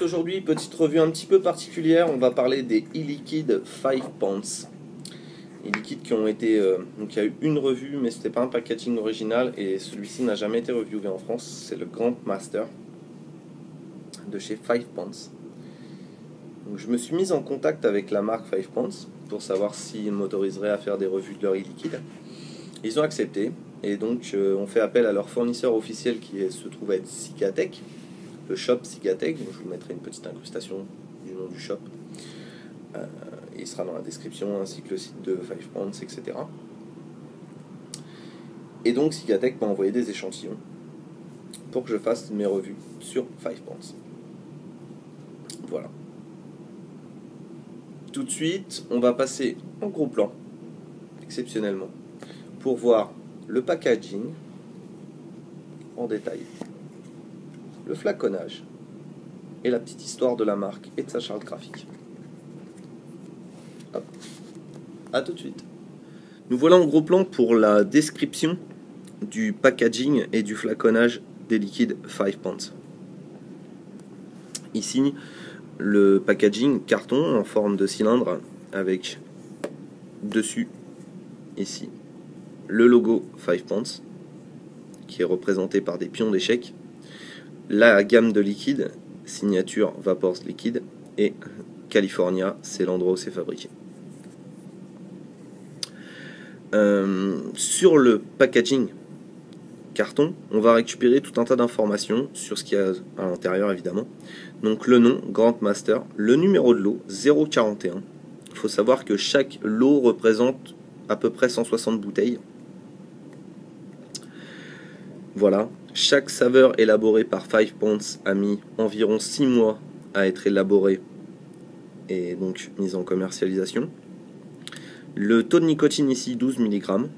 bref, aujourd'hui, petite revue un petit peu particulière. On va parler des e-liquid 5 pounds. E-liquid qui ont été. Donc il y a eu une revue, mais c'était pas un packaging original. Et celui-ci n'a jamais été reviewé en France. C'est le Grand Master de chez 5 pounds. Donc je me suis mis en contact avec la marque 5 pounds pour savoir s'ils m'autoriseraient à faire des revues de leur e-liquid. Ils ont accepté. Et donc on fait appel à leur fournisseur officiel qui se trouve être Cigatec, le shop Cigatec. Donc je vous mettrai une petite incrustation du nom du shop. Il sera dans la description, ainsi que le site de 5 pounds, etc. Et donc Cigatec m'a envoyé des échantillons pour que je fasse mes revues sur 5 pounds. Voilà. Tout de suite, on va passer en gros plan, exceptionnellement, pour voir le packaging en détail, le flaconnage et la petite histoire de la marque et de sa charte graphique. Hop. À tout de suite. Nous voilà en gros plan pour la description du packaging et du flaconnage des liquides 5 pounds. Ici, le packaging carton en forme de cylindre avec dessus, ici, le logo 5 pounds qui est représenté par des pions d'échecs, la gamme de liquide, signature Vapors Liquide, et California, c'est l'endroit où c'est fabriqué. Sur le packaging carton, on va récupérer tout un tas d'informations sur ce qu'il y a à l'intérieur, évidemment. Donc le nom, Grand Master, le numéro de lot, 041. Il faut savoir que chaque lot représente à peu près 160 bouteilles. Voilà. Chaque saveur élaborée par 5 pounds a mis environ 6 mois à être élaborée et donc mise en commercialisation. Le taux de nicotine ici, 12 mg.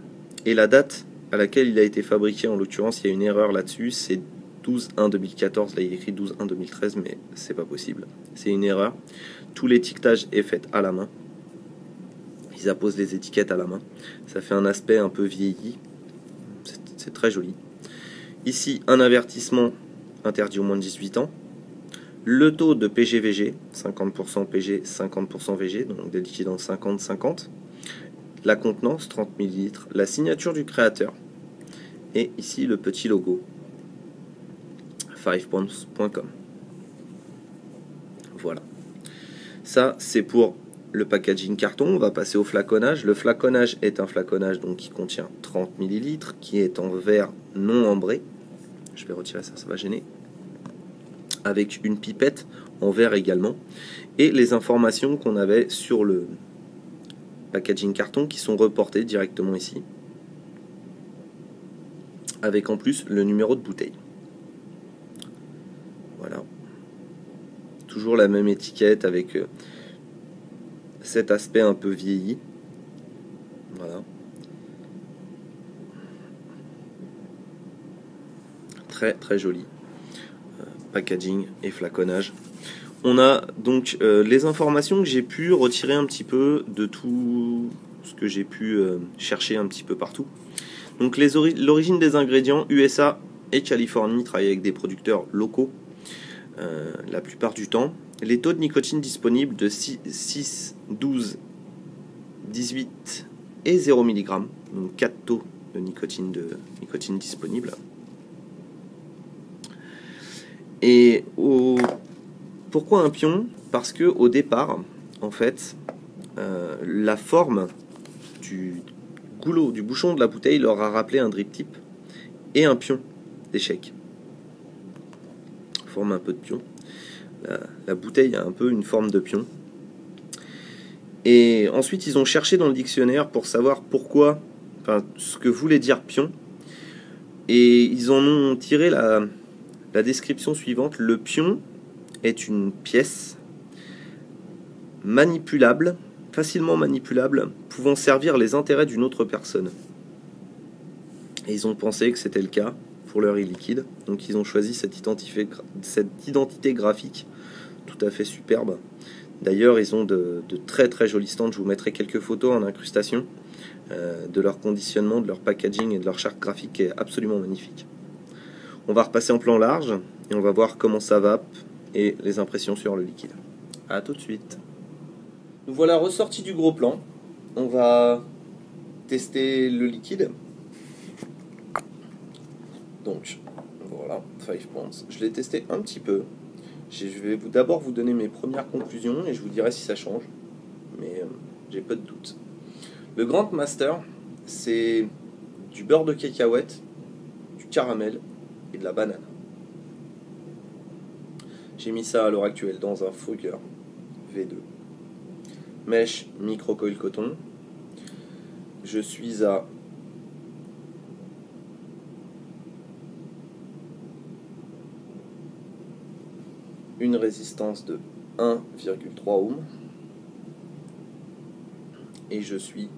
Et la date à laquelle il a été fabriqué, en l'occurrence, il y a une erreur là-dessus, c'est 12/1/2014. Là, il est écrit 12/1/2013, mais c'est pas possible. C'est une erreur. Tout l'étiquetage est fait à la main. Ils apposent les étiquettes à la main. Ça fait un aspect un peu vieilli. C'est très joli. Ici, un avertissement interdit aux moins de 18 ans. Le taux de PG-VG, 50% PG, 50% VG, donc des liquides en 50-50. La contenance, 30 ml. La signature du créateur. Et ici, le petit logo, 5pounds.com. Voilà. Ça, c'est pour le packaging carton. On va passer au flaconnage. Le flaconnage est un flaconnage donc, qui contient 30 ml, qui est en verre non ambré. Je vais retirer ça, ça va gêner. Avec une pipette en verre également. Et les informations qu'on avait sur le packaging carton qui sont reportées directement ici. Avec en plus le numéro de bouteille. Voilà. Toujours la même étiquette avec cet aspect un peu vieilli. Voilà. Très très joli. Packaging et flaconnage. On a donc les informations que j'ai pu retirer un petit peu de tout ce que j'ai pu chercher un petit peu partout. Donc l'origine des ingrédients, USA et Californie travaillent avec des producteurs locaux la plupart du temps. Les taux de nicotine disponibles de 6, 12, 18 et 0 mg. Donc 4 taux de nicotine disponibles. Et pourquoi un pion? Parce que au départ, en fait, la forme du goulot, du bouchon de la bouteille leur a rappelé un drip tip et un pion d'échec. Forme un peu de pion. La bouteille a un peu une forme de pion. Et ensuite, ils ont cherché dans le dictionnaire pour savoir pourquoi, enfin, ce que voulait dire pion. Et ils en ont tiré la description suivante. Le pion est une pièce manipulable, facilement manipulable, pouvant servir les intérêts d'une autre personne. Et ils ont pensé que c'était le cas pour leur e-liquide. Donc ils ont choisi cette identité graphique tout à fait superbe. D'ailleurs, ils ont de très très jolis stands. Je vous mettrai quelques photos en incrustation de leur conditionnement, de leur packaging et de leur charte graphique qui est absolument magnifique. On va repasser en plan large et on va voir comment ça va et les impressions sur le liquide. A tout de suite. Nous voilà ressortis du gros plan. On va tester le liquide. Donc voilà, 5 Ponds. Je l'ai testé un petit peu. Je vais d'abord vous donner mes premières conclusions et je vous dirai si ça change. Mais j'ai peu de doute. Le Grand Master, c'est du beurre de cacahuète, du caramel et de la banane. J'ai mis ça à l'heure actuelle dans un Fogger V2. Mèche micro-coil coton. Je suis à une résistance de 1,3 ohm et je suis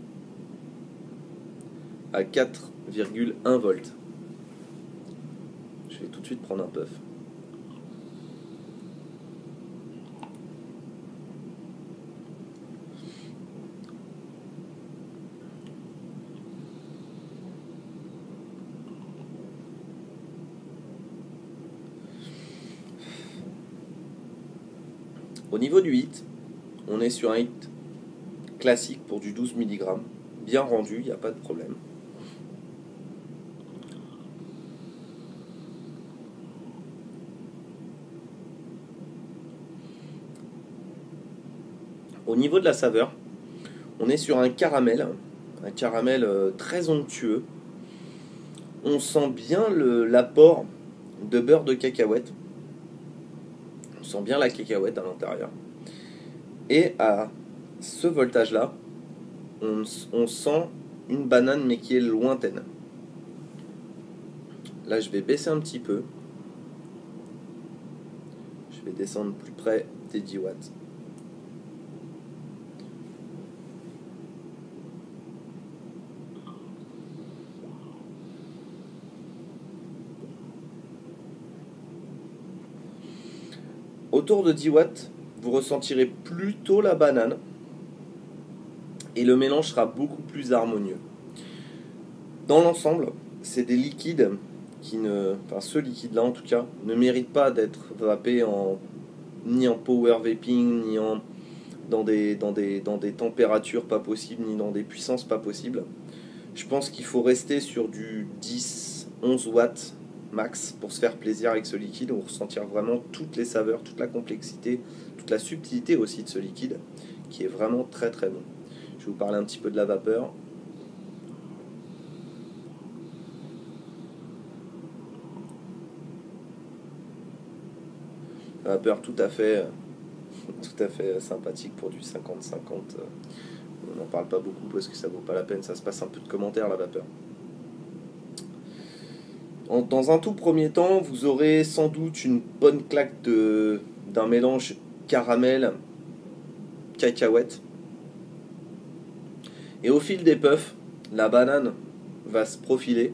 à 4,1 volts. Je vais tout de suite prendre un puff. Au niveau du hit, on est sur un hit classique pour du 12 mg, bien rendu, il n'y a pas de problème. Au niveau de la saveur, on est sur un caramel très onctueux. On sent bien l'apport de beurre de cacahuète. On sent bien la cacahuète à l'intérieur. Et à ce voltage-là, on sent une banane mais qui est lointaine. Là, je vais baisser un petit peu. Je vais descendre plus près des 10 watts. Autour de 10 watts, vous ressentirez plutôt la banane et le mélange sera beaucoup plus harmonieux. Dans l'ensemble, c'est des liquides qui ce liquide-là en tout cas, ne mérite pas d'être vapé ni en power vaping, ni dans des températures pas possibles, ni dans des puissances pas possibles. Je pense qu'il faut rester sur du 10-11 watts max pour se faire plaisir avec ce liquide, ou ressentir vraiment toutes les saveurs, toute la complexité, toute la subtilité aussi de ce liquide, qui est vraiment très très bon. Je vais vous parler un petit peu de la vapeur. La vapeur tout à fait sympathique pour du 50-50. On n'en parle pas beaucoup parce que ça vaut pas la peine, ça se passe un peu de commentaires la vapeur. Dans un tout premier temps, vous aurez sans doute une bonne claque d'un mélange caramel cacahuète. Et au fil des puffs, la banane va se profiler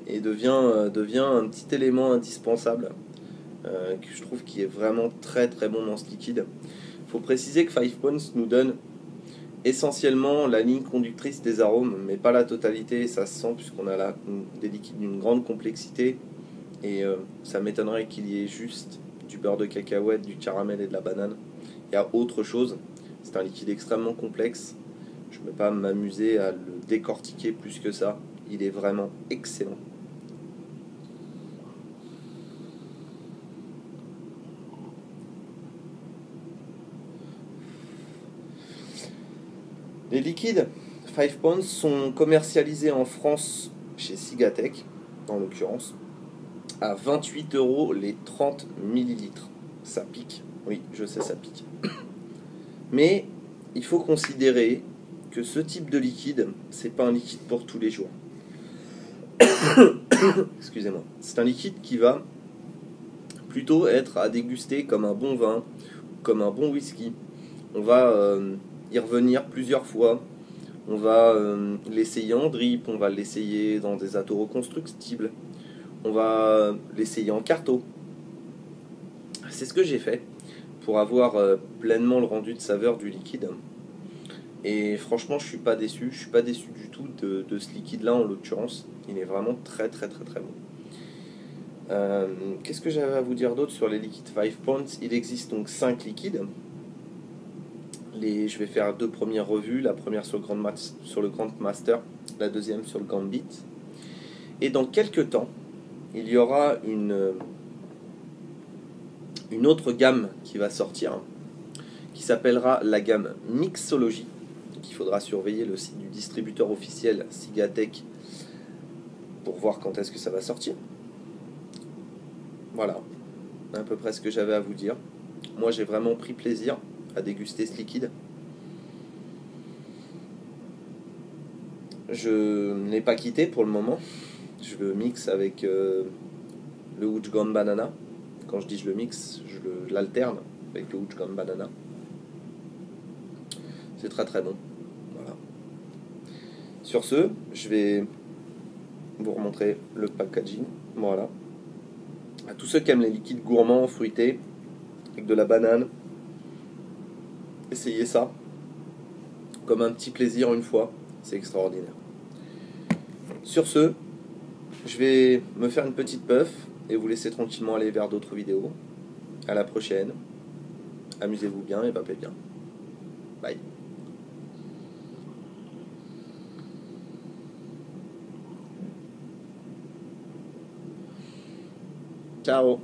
et devient un petit élément indispensable que je trouve qui est vraiment très très bon dans ce liquide. Il faut préciser que 5 Ponds nous donne essentiellement la ligne conductrice des arômes, mais pas la totalité, ça se sent puisqu'on a là des liquides d'une grande complexité et ça m'étonnerait qu'il y ait juste du beurre de cacahuète, du caramel et de la banane. Il y a autre chose, c'est un liquide extrêmement complexe, je ne vais pas m'amuser à le décortiquer plus que ça, il est vraiment excellent. Les liquides 5 Ponds sont commercialisés en France chez Sigatech, en l'occurrence, à 28 € les 30 ml. Ça pique, oui, je sais, ça pique. Mais il faut considérer que ce type de liquide, c'est pas un liquide pour tous les jours. Excusez-moi. C'est un liquide qui va plutôt être à déguster comme un bon vin, comme un bon whisky. On va y revenir plusieurs fois. On va l'essayer en drip, on va l'essayer dans des atauros combustibles, on va l'essayer en carto. C'est ce que j'ai fait pour avoir pleinement le rendu de saveur du liquide. Et franchement, je suis pas déçu du tout de ce liquide-là en l'occurrence. Il est vraiment très très très très bon. Qu'est-ce que j'avais à vous dire d'autre sur les liquides 5 points? Il existe donc 5 liquides. Je vais faire 2 premières revues, la première sur le Grand Master, la deuxième sur le Gambit. Et dans quelques temps, il y aura une autre gamme qui va sortir, qui s'appellera la gamme Mixology. Donc il faudra surveiller le site du distributeur officiel Sigatech pour voir quand est-ce que ça va sortir. Voilà, à peu près ce que j'avais à vous dire. Moi j'ai vraiment pris plaisir à déguster ce liquide. Je ne l'ai pas quitté pour le moment. Je le mixe avec le Wutchgone Banana. Quand je dis je le mixe, je l'alterne avec le Wutchgone Banana. C'est très très bon. Voilà. Sur ce, je vais vous remontrer le packaging. Voilà. À tous ceux qui aiment les liquides gourmands, fruités, avec de la banane, essayez ça. Comme un petit plaisir une fois. C'est extraordinaire. Sur ce, je vais me faire une petite puff et vous laisser tranquillement aller vers d'autres vidéos. À la prochaine. Amusez-vous bien et papez bien. Bye. Ciao.